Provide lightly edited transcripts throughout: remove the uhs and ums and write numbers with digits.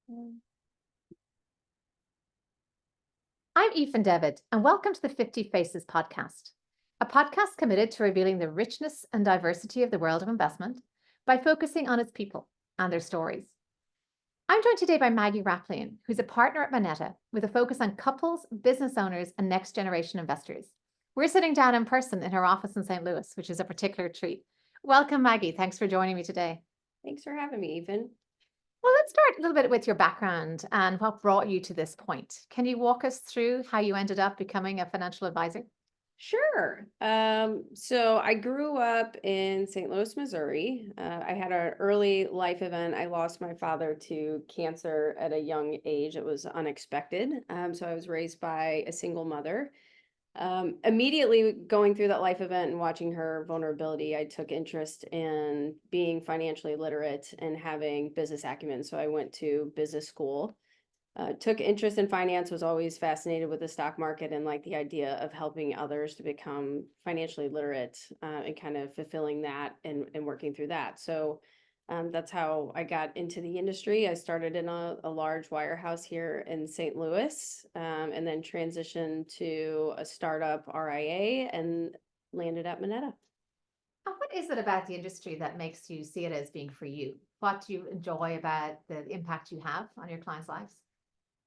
I'm Aoife David, and welcome to the 50 Faces podcast, a podcast committed to revealing the richness and diversity of the world of investment by focusing on its people and their stories. I'm joined today by Maggie Rapplean, who's a partner at Moneta with a focus on couples, business owners, and next generation investors. We're sitting down in person in her office in St. Louis, which is a particular treat. Welcome, Maggie. Thanks for joining me today. Thanks for having me, Ethan. Well, let's start a little bit with your background and what brought you to this point. Can you walk us through how you ended up becoming a financial advisor? Sure. So I grew up in St. Louis, Missouri. I had an early life event. I lost my father to cancer at a young age. It was unexpected. So I was raised by a single mother. Immediately going through that life event and watching her vulnerability, I took interest in being financially literate and having business acumen. So I went to business school. Took interest in finance, was always fascinated with the stock market and like the idea of helping others to become financially literate and kind of fulfilling that and working through that. So that's how I got into the industry. I started in a large wirehouse here in St. Louis and then transitioned to a startup RIA and landed at Moneta. And what is it about the industry that makes you see it as being for you? What do you enjoy about the impact you have on your clients' lives?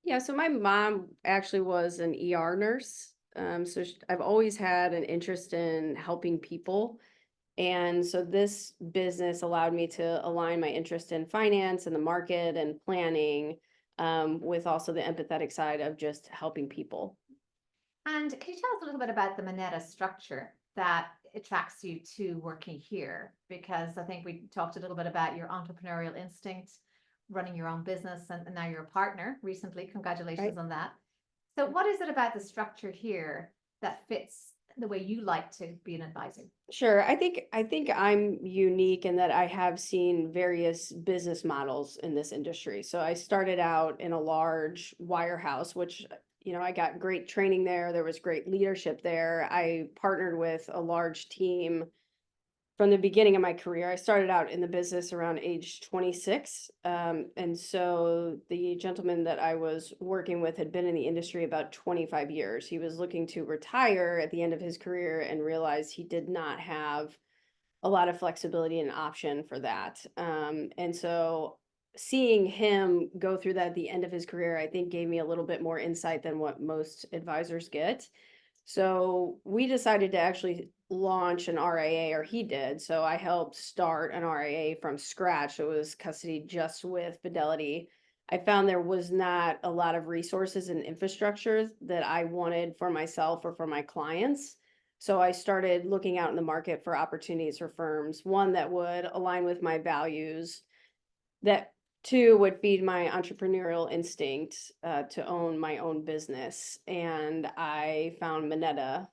Yeah, so my mom actually was an ER nurse. I've always had an interest in helping people. And so this business allowed me to align my interest in finance and the market and planning with also the empathetic side of just helping people. And can you tell us a little bit about the Moneta structure that attracts you to working here? Because I think we talked a little bit about your entrepreneurial instinct, running your own business, and now you're a partner recently. Congratulations Right. on that. So, what is it about the structure here that fits the way you like to be an advisor? Sure. I think I'm unique in that I have seen various business models in this industry. So I started out in a large wirehouse, which I got great training there. There was great leadership there. I partnered with a large team from the beginning of my career. I started out in the business around age 26. And so the gentleman that I was working with had been in the industry about 25 years. He was looking to retire at the end of his career and realized he did not have a lot of flexibility and option for that. And so seeing him go through that at the end of his career, I think gave me a little bit more insight than what most advisors get. So we decided to actually launch an RIA, or he did. So I helped start an RIA from scratch. It was custody just with Fidelity. I found there was not a lot of resources and infrastructure that I wanted for myself or for my clients. So I started looking out in the market for opportunities for firms, one that would align with my values, that two would feed my entrepreneurial instinct to own my own business. And I found Moneta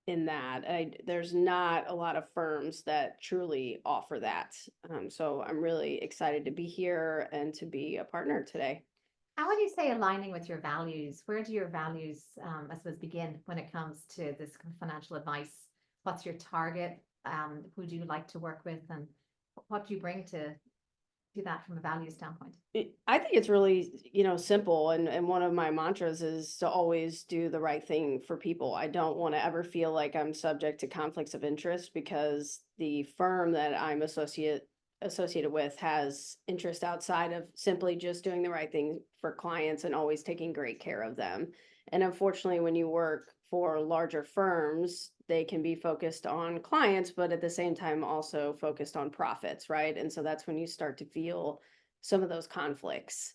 in that. There's not a lot of firms that truly offer that. So I'm really excited to be here and to be a partner today. And when you say aligning with your values, where do your values, I suppose, begin when it comes to this kind of financial advice? What's your target? Who do you like to work with, and what do you bring to that from a value standpoint? I think it's really, simple. And one of my mantras is to always do the right thing for people. I don't want to ever feel like I'm subject to conflicts of interest because the firm that I'm associated with has interest outside of simply just doing the right thing for clients and always taking great care of them. And unfortunately, when you work for larger firms, they can be focused on clients, but at the same time also focused on profits, right? And so that's when you start to feel some of those conflicts.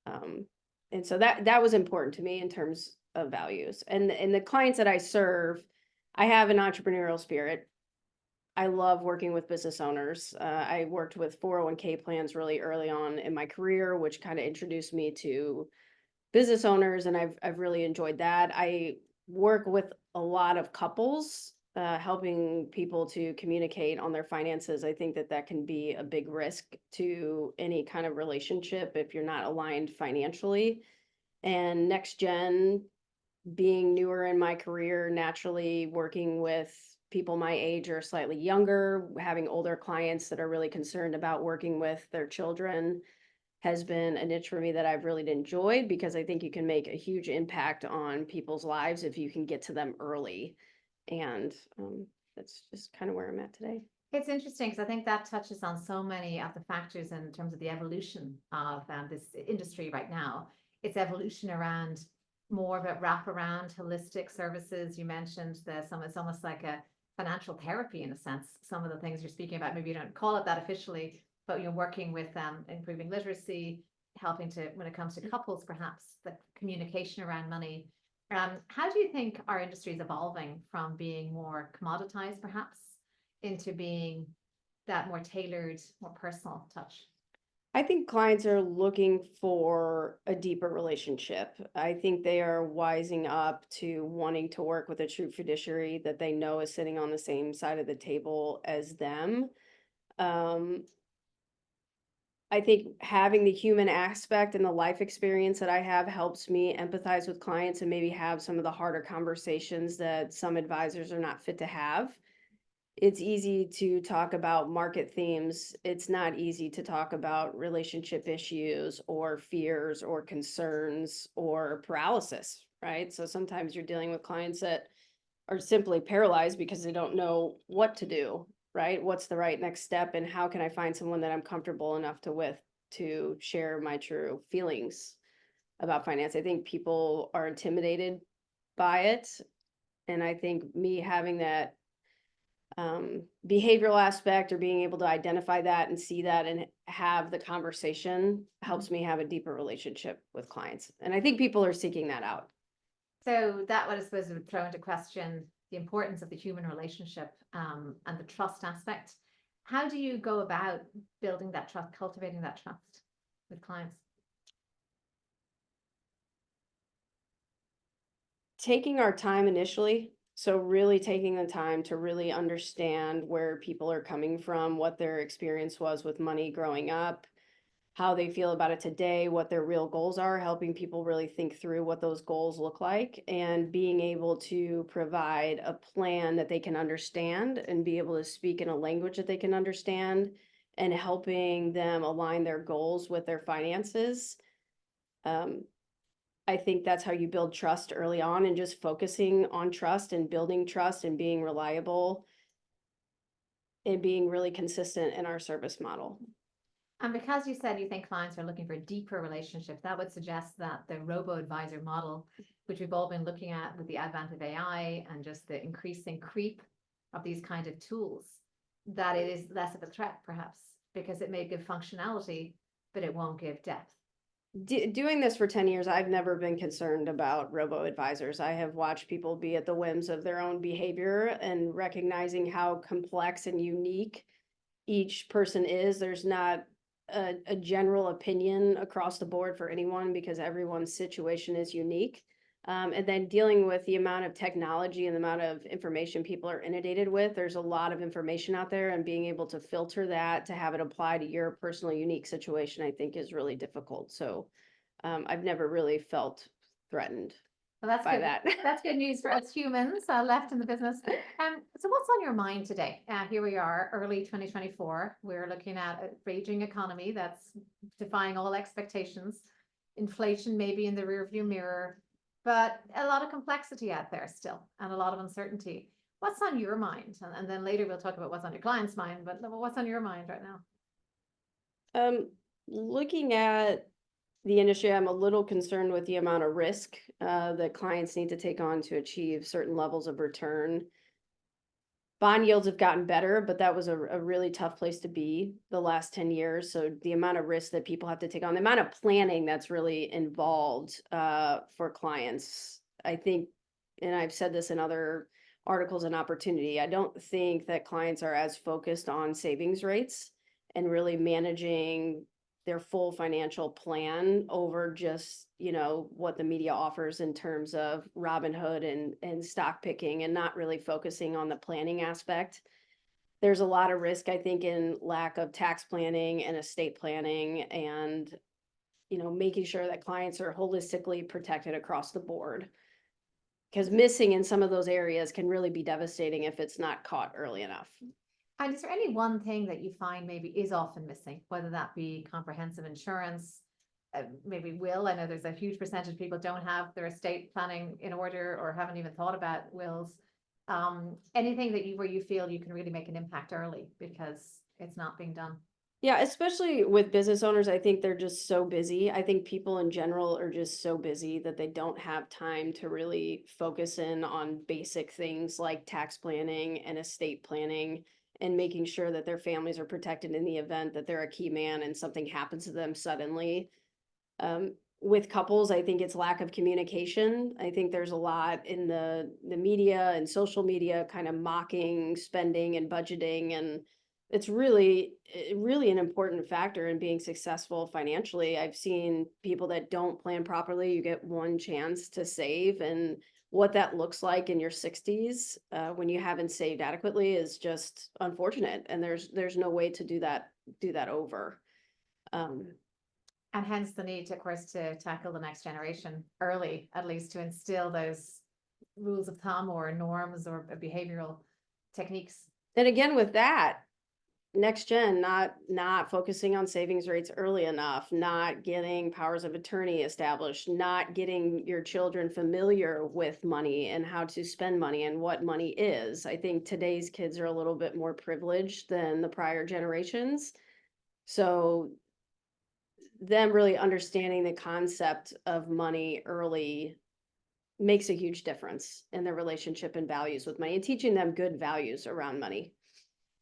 Um, and so that was important to me in terms of values. And the clients that I serve, I have an entrepreneurial spirit. I love working with business owners. I worked with 401k plans really early on in my career, which kind of introduced me to business owners, and I've really enjoyed that. I work with a lot of couples, helping people to communicate on their finances. I think that that can be a big risk to any kind of relationship if you're not aligned financially. And next gen, being newer in my career, naturally working with people my age or slightly younger, having older clients that are really concerned about working with their children has been a niche for me that I've really enjoyed, because I think you can make a huge impact on people's lives if you can get to them early. And that's just kind of where I'm at today. It's interesting because I think that touches on so many of the factors in terms of the evolution of this industry right now. It's evolution around more of a wraparound, holistic services. You mentioned it's almost like a financial therapy in a sense. Some of the things you're speaking about, maybe you don't call it that officially, but you're working with improving literacy, helping to, when it comes to couples, perhaps the communication around money. How do you think our industry is evolving from being more commoditized, perhaps, into being that more tailored, more personal touch? I think clients are looking for a deeper relationship. I think they are wising up to wanting to work with a true fiduciary that they know is sitting on the same side of the table as them. I think having the human aspect and the life experience that I have helps me empathize with clients and maybe have some of the harder conversations that some advisors are not fit to have. It's easy to talk about market themes. It's not easy to talk about relationship issues or fears or concerns or paralysis, right? So sometimes you're dealing with clients that are simply paralyzed because they don't know what to do, right? What's the right next step, and how can I find someone that I'm comfortable enough to share my true feelings about finance? I think people are intimidated by it. And I think me having that behavioral aspect, or being able to identify that and see that and have the conversation, helps me have a deeper relationship with clients. And I think people are seeking that out. So that what I suppose would throw into question the importance of the human relationship and the trust aspect. How do you go about building that trust, cultivating that trust with clients? Taking our time initially. So really taking the time to really understand where people are coming from, what their experience was with money growing up, how they feel about it today, what their real goals are, helping people really think through what those goals look like, and being able to provide a plan that they can understand and be able to speak in a language that they can understand, and helping them align their goals with their finances. I think that's how you build trust early on, and just focusing on trust and building trust and being reliable and being really consistent in our service model. And because you said you think clients are looking for a deeper relationship, that would suggest that the robo-advisor model, which we've all been looking at with the advent of AI and just the increasing creep of these kind of tools, that it is less of a threat, perhaps, because it may give functionality, but it won't give depth. Doing this for 10 years, I've never been concerned about robo-advisors. I have watched people be at the whims of their own behavior, and recognizing how complex and unique each person is. There's not a general opinion across the board for anyone, because everyone's situation is unique. And then dealing with the amount of technology and the amount of information people are inundated with, there's a lot of information out there, and being able to filter that to have it apply to your personal unique situation, I think, is really difficult. So I've never really felt threatened. Well, that's by good. that. That's good news for us humans left in the business. So what's on your mind today? Here we are, early 2024. We're looking at a raging economy that's defying all expectations. Inflation maybe in the rearview mirror, but a lot of complexity out there still, and a lot of uncertainty. What's on your mind? And then later we'll talk about what's on your client's mind, but what's on your mind right now? Looking at the industry, I'm a little concerned with the amount of risk that clients need to take on to achieve certain levels of return. Bond yields have gotten better, but that was a really tough place to be the last 10 years. So the amount of risk that people have to take on, the amount of planning that's really involved for clients, I think, and I've said this in other articles and opportunity, I don't think that clients are as focused on savings rates and really managing their full financial plan over just, what the media offers in terms of Robinhood and stock picking, and not really focusing on the planning aspect. There's a lot of risk, I think, in lack of tax planning and estate planning, and, making sure that clients are holistically protected across the board. Because missing in some of those areas can really be devastating if it's not caught early enough. And is there any one thing that you find maybe is often missing, whether that be comprehensive insurance, maybe will? I know there's a huge percentage of people don't have their estate planning in order or haven't even thought about wills. Anything that where you feel you can really make an impact early because it's not being done. Yeah, especially with business owners, I think they're just so busy. I think people in general are just so busy that they don't have time to really focus in on basic things like tax planning and estate planning and making sure that their families are protected in the event that they're a key man and something happens to them suddenly. With couples, I think it's lack of communication. I think there's a lot in the media and social media kind of mocking spending and budgeting, and it's really an important factor in being successful financially. I've seen people that don't plan properly. You get one chance to save, and what that looks like in your 60s when you haven't saved adequately is just unfortunate. And there's no way to do that over. Um, And hence the need, of course, to tackle the next generation early, at least to instill those rules of thumb or norms or behavioral techniques. and again, with that, next gen not focusing on savings rates early enough, not getting powers of attorney established, not getting your children familiar with money and how to spend money and what money is. I think today's kids are a little bit more privileged than the prior generations. So them really understanding the concept of money early makes a huge difference in their relationship and values with money, and teaching them good values around money.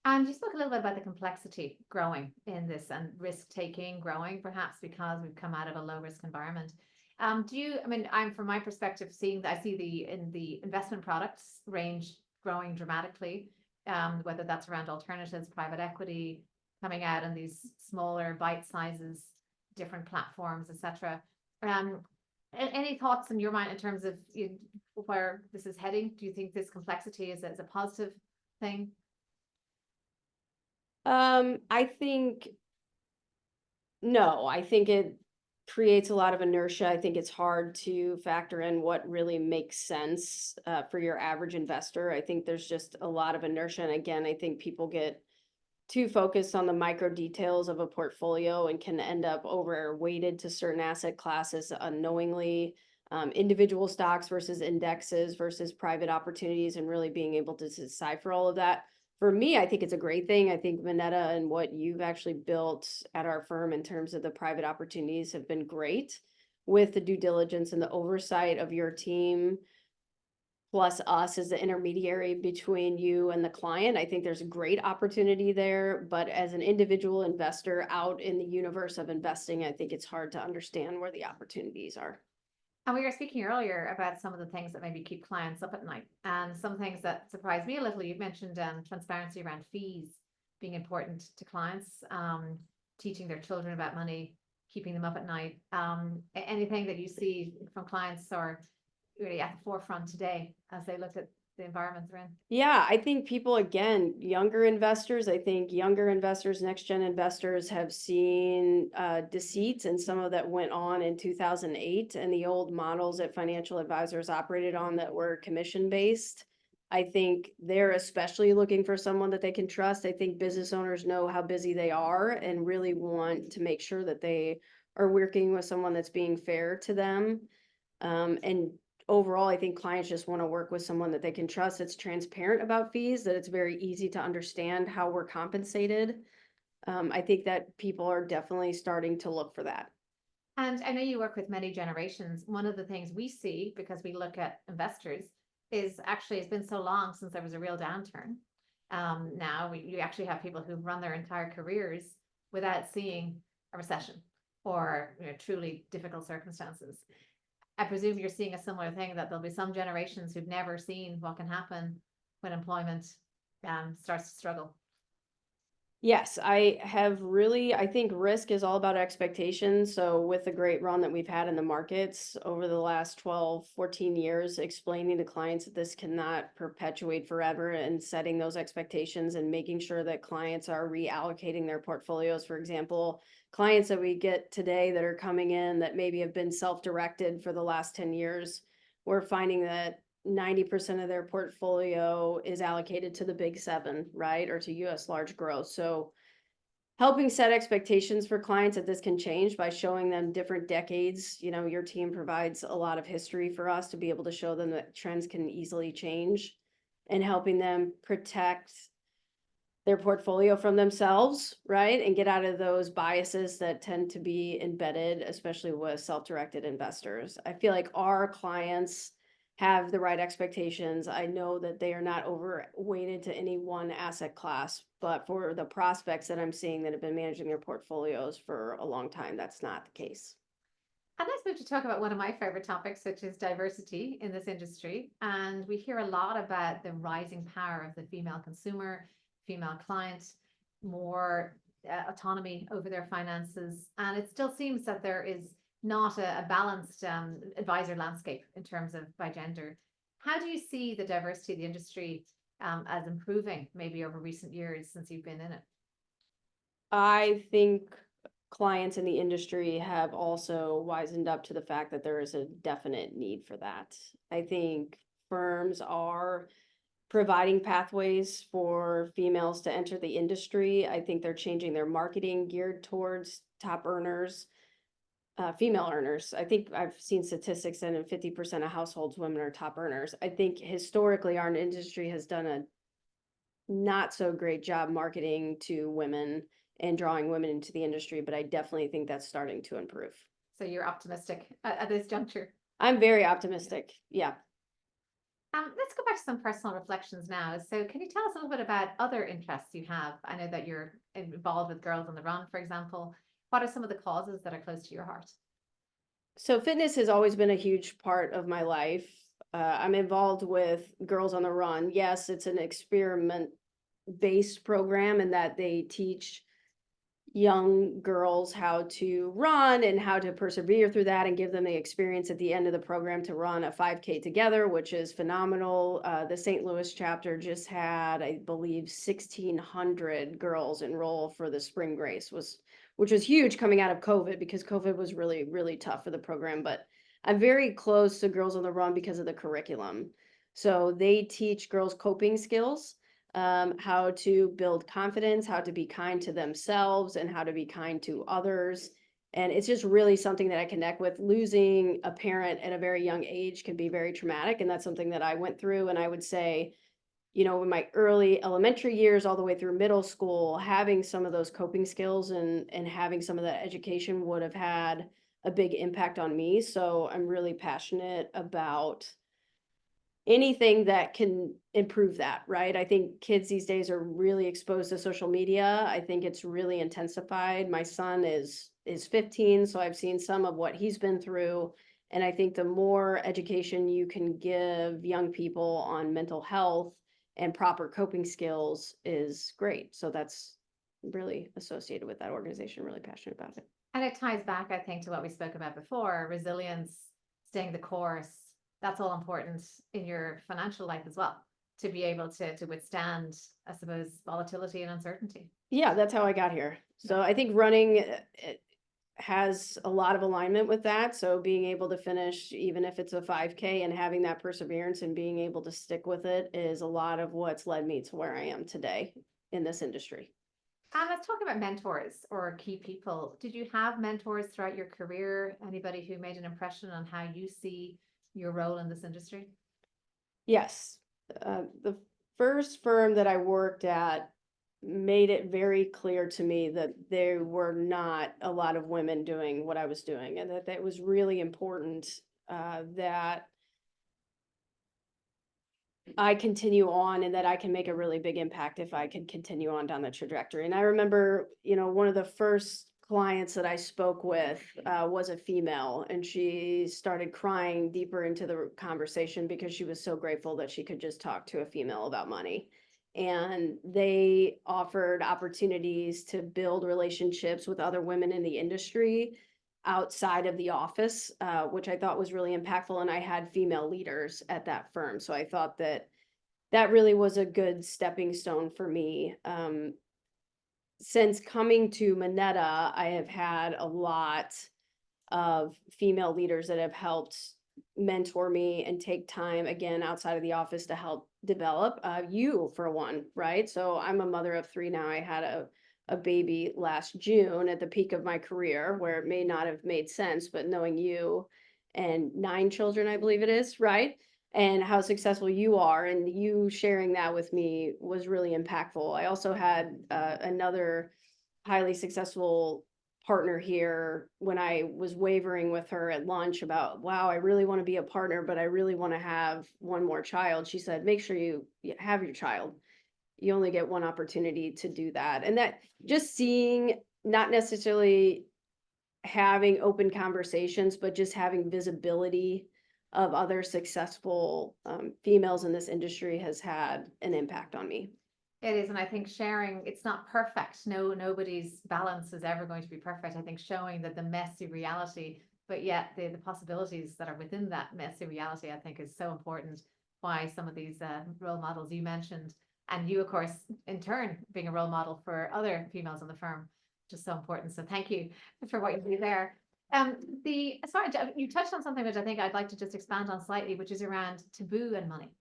And you spoke a little bit about the complexity growing in this and risk taking growing, perhaps because we've come out of a low risk environment. I mean, I'm from my perspective seeing that I see the investment products range growing dramatically, whether that's around alternatives, private equity coming out in these smaller bite sizes, different platforms, etc. Any thoughts in your mind in terms of where this is heading? Do you think this complexity is a positive thing? I think no, I think it creates a lot of inertia. I think it's hard to factor in what really makes sense for your average investor. I think there's just a lot of inertia. And again, I think people get too focused on the micro details of a portfolio and can end up overweighted to certain asset classes unknowingly. Individual stocks versus indexes versus private opportunities, and really being able to decipher all of that. For me, I think it's a great thing. I think Moneta and what you've actually built at our firm in terms of the private opportunities have been great, with the due diligence and the oversight of your team, plus us as the intermediary between you and the client. I think there's a great opportunity there, but as an individual investor out in the universe of investing, I think it's hard to understand where the opportunities are. And we were speaking earlier about some of the things that maybe keep clients up at night, and some things that surprised me a little. You mentioned transparency around fees being important to clients, teaching their children about money, keeping them up at night. Anything that you see from clients or really at the forefront today as they look at the environment they're in? Yeah, I think people, again, younger investors, next gen investors have seen deceits, and some of that went on in 2008, and the old models that financial advisors operated on that were commission based. I think they're especially looking for someone that they can trust. I think business owners know how busy they are and really want to make sure that they are working with someone that's being fair to them. And overall, I think clients just want to work with someone that they can trust, that's transparent about fees, that it's very easy to understand how we're compensated. I think that people are definitely starting to look for that. And I know you work with many generations. One of the things we see, because we look at investors, is actually it's been so long since there was a real downturn. Now you actually have people who've run their entire careers without seeing a recession or truly difficult circumstances. I presume you're seeing a similar thing, that there'll be some generations who've never seen what can happen when employment starts to struggle. Yes, I think risk is all about expectations. So with the great run that we've had in the markets over the last 12, 14 years, explaining to clients that this cannot perpetuate forever, and setting those expectations and making sure that clients are reallocating their portfolios. For example, clients that we get today that are coming in that maybe have been self-directed for the last 10 years, we're finding that 90% of their portfolio is allocated to the big seven, right? Or to US large growth. So helping set expectations for clients that this can change by showing them different decades. Your team provides a lot of history for us to be able to show them that trends can easily change, and helping them protect their portfolio from themselves, right? And get out of those biases that tend to be embedded, especially with self-directed investors. I feel like our clients have the right expectations. I know that they are not overweighted to any one asset class, but for the prospects that I'm seeing that have been managing their portfolios for a long time, that's not the case. And let's move to talk about one of my favorite topics, which is diversity in this industry. And we hear a lot about the rising power of the female consumer, female client, more autonomy over their finances. And it still seems that there is not a balanced advisor landscape in terms of by gender. How do you see the diversity of the industry as improving maybe over recent years since you've been in it? I think clients in the industry have also wisened up to the fact that there is a definite need for that. I think firms are providing pathways for females to enter the industry. I think they're changing their marketing geared towards top earners, female earners. I think I've seen statistics that in 50% of households, women are top earners. I think historically our industry has done a not so great job marketing to women and drawing women into the industry, but I definitely think that's starting to improve. So you're optimistic at this juncture? I'm very optimistic. Yeah. Let's go back to some personal reflections now. So can you tell us a little bit about other interests you have? I know that you're involved with Girls on the Run, for example. What are some of the causes that are close to your heart? So fitness has always been a huge part of my life. I'm involved with Girls on the Run. Yes, it's an experiment-based program in that they teach young girls how to run and how to persevere through that, and give them the experience at the end of the program to run a 5K together, which is phenomenal. The St. Louis chapter just had, I believe, 1,600 girls enroll for the spring race, which was huge coming out of COVID, because COVID was really, really tough for the program. But I'm very close to Girls on the Run because of the curriculum. So they teach girls coping skills, how to build confidence, how to be kind to themselves, and how to be kind to others. And it's just really something that I connect with. Losing a parent at a very young age can be very traumatic. And that's something that I went through. And I would say, in my early elementary years, all the way through middle school, having some of those coping skills and having some of that education would have had a big impact on me. So I'm really passionate about anything that can improve that, right? I think kids these days are really exposed to social media. I think it's really intensified. My son is 15, so I've seen some of what he's been through. And I think the more education you can give young people on mental health and proper coping skills is great. So that's really associated with that organization, really passionate about it. And it ties back, I think, to what we spoke about before, resilience, staying the course. That's all important in your financial life as well, to be able to withstand, I suppose, volatility and uncertainty. Yeah, that's how I got here. So I think running it has a lot of alignment with that. So being able to finish, even if it's a 5K, and having that perseverance and being able to stick with it is a lot of what's led me to where I am today in this industry. Let's talk about mentors or key people. Did you have mentors throughout your career? Anybody who made an impression on how you see your role in this industry? Yes. The first firm that I worked at made it very clear to me that there were not a lot of women doing what I was doing, and that was really important, that I continue on and that I can make a really big impact if I can continue on down the trajectory. And I remember, one of the first clients that I spoke with was a female, and she started crying deeper into the conversation because she was so grateful that she could just talk to a female about money. And they offered opportunities to build relationships with other women in the industry outside of the office, which I thought was really impactful. And I had female leaders at that firm. So I thought that really was a good stepping stone for me. Since coming to Moneta, I have had a lot of female leaders that have helped mentor me and take time again outside of the office to help develop. You for one, right? So I'm a mother of three now. I had a baby last June at the peak of my career where it may not have made sense, but knowing you and 9 children, I believe it is, right? And how successful you are, and you sharing that with me was really impactful. I also had another highly successful partner here when I was wavering with her at lunch about, wow, I really want to be a partner, but I really want to have one more child. She said, make sure you have your child. You only get one opportunity to do that. And that just seeing, not necessarily having open conversations, but just having visibility of other successful females in this industry has had an impact on me. It is, and I think sharing, it's not perfect. No, nobody's balance is ever going to be perfect. I think showing that the messy reality, but yet the possibilities that are within that messy reality, I think is so important. Why some of these role models you mentioned, and you, of course, in turn, being a role model for other females in the firm, just so important. So thank you for what you do there. Sorry, you touched on something which I think I'd like to just expand on slightly, which is around taboo and money.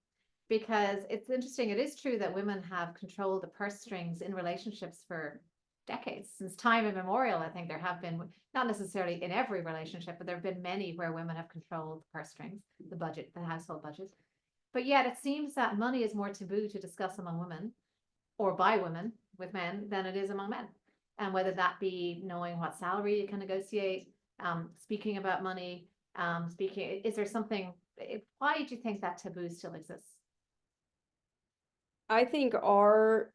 Because it's interesting, it is true that women have controlled the purse strings in relationships for decades, since time immemorial. I think there have been, not necessarily in every relationship, but there have been many where women have controlled the purse strings, the budget, the household budget. But yet it seems that money is more taboo to discuss among women or by women with men than it is among men. And whether that be knowing what salary you can negotiate, speaking about money, is there something, why do you think that taboo still exists? I think our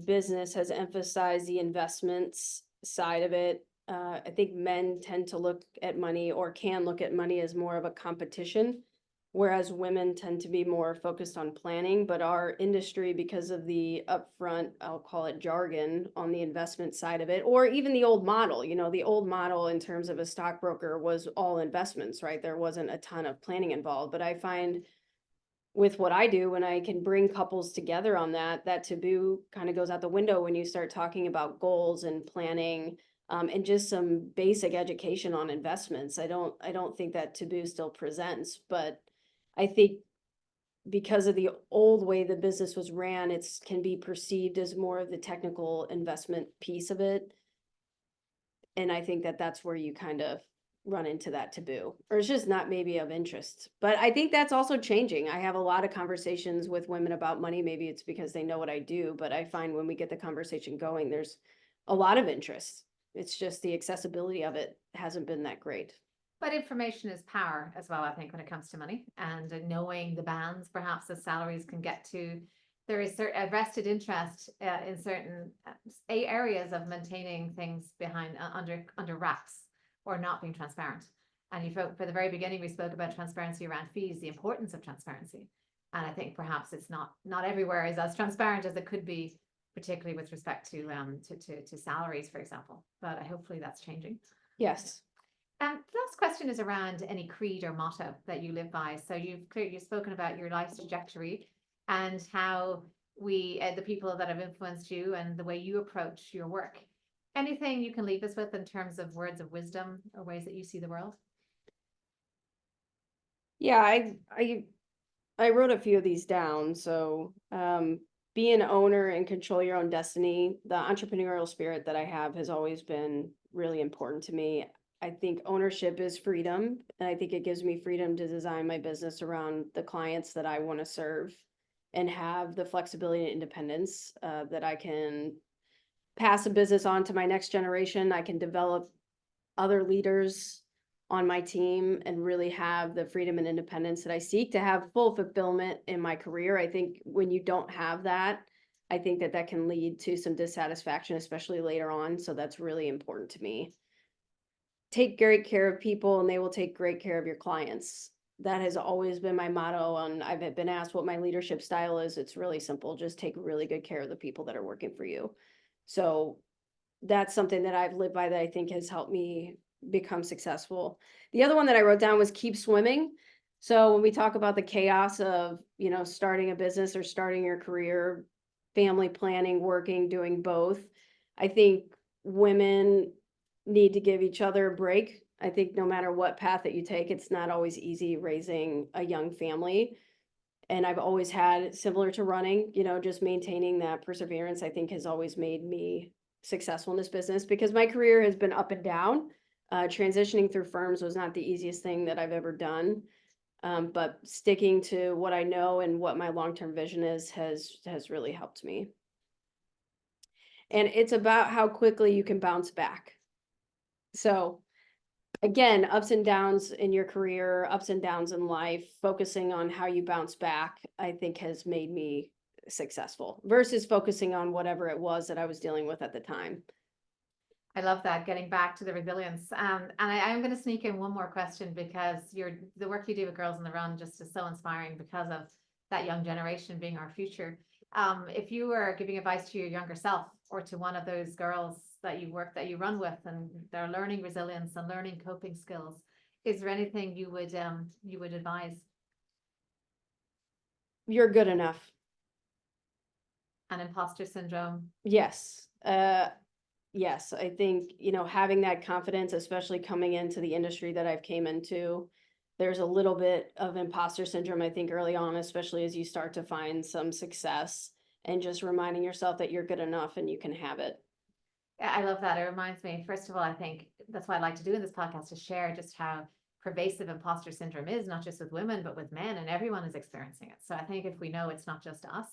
business has emphasized the investments side of it. I think men tend to look at money, or can look at money, as more of a competition, whereas women tend to be more focused on planning. But our industry, because of the upfront, I'll call it jargon on the investment side of it, or even the old model, the old model in terms of a stockbroker was all investments, right? There wasn't a ton of planning involved. But I find with what I do, when I can bring couples together on that taboo kind of goes out the window when you start talking about goals and planning, and just some basic education on investments. I don't think that taboo still presents, but I think because of the old way the business was ran, it can be perceived as more of the technical investment piece of it. And I think that that's where you kind of run into that taboo, or it's just not maybe of interest. But I think that's also changing. I have a lot of conversations with women about money. Maybe it's because they know what I do, but I find when we get the conversation going, there's a lot of interest. It's just the accessibility of it hasn't been that great. But information is power as well, I think, when it comes to money, and knowing the bands, perhaps, the salaries can get to. There is a vested interest in certain areas of maintaining things behind under wraps, or not being transparent. And for the very beginning, we spoke about transparency around fees, the importance of transparency. And I think perhaps it's not everywhere is as transparent as it could be, particularly with respect to salaries, for example. But hopefully that's changing. Yes. The last question is around any creed or motto that you live by. So you've spoken about your life's trajectory and how the people that have influenced you and the way you approach your work. Anything you can leave us with in terms of words of wisdom or ways that you see the world? Yeah, I wrote a few of these down. So be an owner and control your own destiny. The entrepreneurial spirit that I have has always been really important to me. I think ownership is freedom, and I think it gives me freedom to design my business around the clients that I want to serve, and have the flexibility and independence that I can pass a business on to my next generation. I can develop other leaders on my team and really have the freedom and independence that I seek to have full fulfillment in my career. I think when you don't have that, I think that can lead to some dissatisfaction, especially later on. So that's really important to me. Take great care of people, and they will take great care of your clients. That has always been my motto. And I've been asked what my leadership style is. It's really simple. Just take really good care of the people that are working for you. So that's something that I've lived by that I think has helped me become successful. The other one that I wrote down was keep swimming. So when we talk about the chaos of, starting a business or starting your career, family planning, working, doing both, I think women need to give each other a break. I think no matter what path that you take, it's not always easy raising a young family. And I've always had, similar to running, just maintaining that perseverance, I think has always made me successful in this business because my career has been up and down. Transitioning through firms was not the easiest thing that I've ever done. But sticking to what I know and what my long-term vision is has really helped me. And it's about how quickly you can bounce back. So again, ups and downs in your career, ups and downs in life, focusing on how you bounce back, I think has made me successful versus focusing on whatever it was that I was dealing with at the time. I love that, getting back to the resilience. And I'm going to sneak in one more question because the work you do with Girls on the Run just is so inspiring because of that young generation being our future. If you were giving advice to your younger self or to one of those girls that you run with, and they're learning resilience and learning coping skills, is there anything you would advise? You're good enough. And imposter syndrome? Yes. Yes, I think, having that confidence, especially coming into the industry that I've came into, there's a little bit of imposter syndrome, I think, early on, especially as you start to find some success and just reminding yourself that you're good enough and you can have it. Yeah, I love that. It reminds me, first of all, I think that's what I like to do in this podcast, is share just how pervasive imposter syndrome is, not just with women, but with men, and everyone is experiencing it. So I think if we know it's not just us,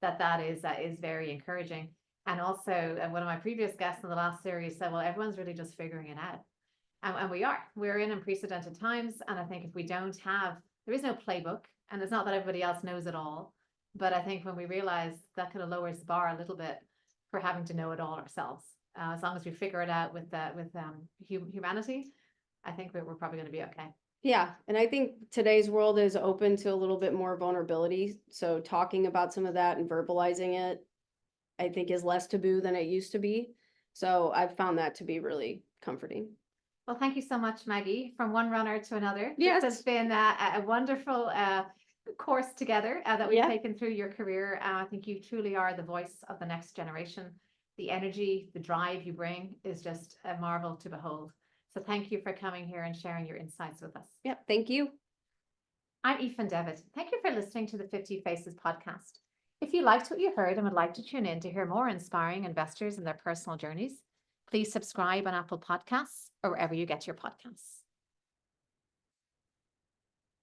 that is very encouraging. And also, one of my previous guests in the last series said, well, everyone's really just figuring it out. And we're in unprecedented times. And I think if we don't have, there is no playbook, and it's not that everybody else knows it all. But I think when we realize that kind of lowers the bar a little bit for having to know it all ourselves. As long as we figure it out with humanity, I think we're probably going to be okay. Yeah. And I think today's world is open to a little bit more vulnerability. So talking about some of that and verbalizing it, I think, is less taboo than it used to be. So I've found that to be really comforting. Well, thank you so much, Maggie, from one runner to another. Yes. This has been a wonderful course together that we've taken through your career. I think you truly are the voice of the next generation. The energy, the drive you bring is just a marvel to behold. So thank you for coming here and sharing your insights with us. Yep. Thank you. I'm Aoife Devitt. Thank you for listening to the 50 Faces podcast. If you liked what you heard and would like to tune in to hear more inspiring investors and their personal journeys, please subscribe on Apple Podcasts or wherever you get your podcasts.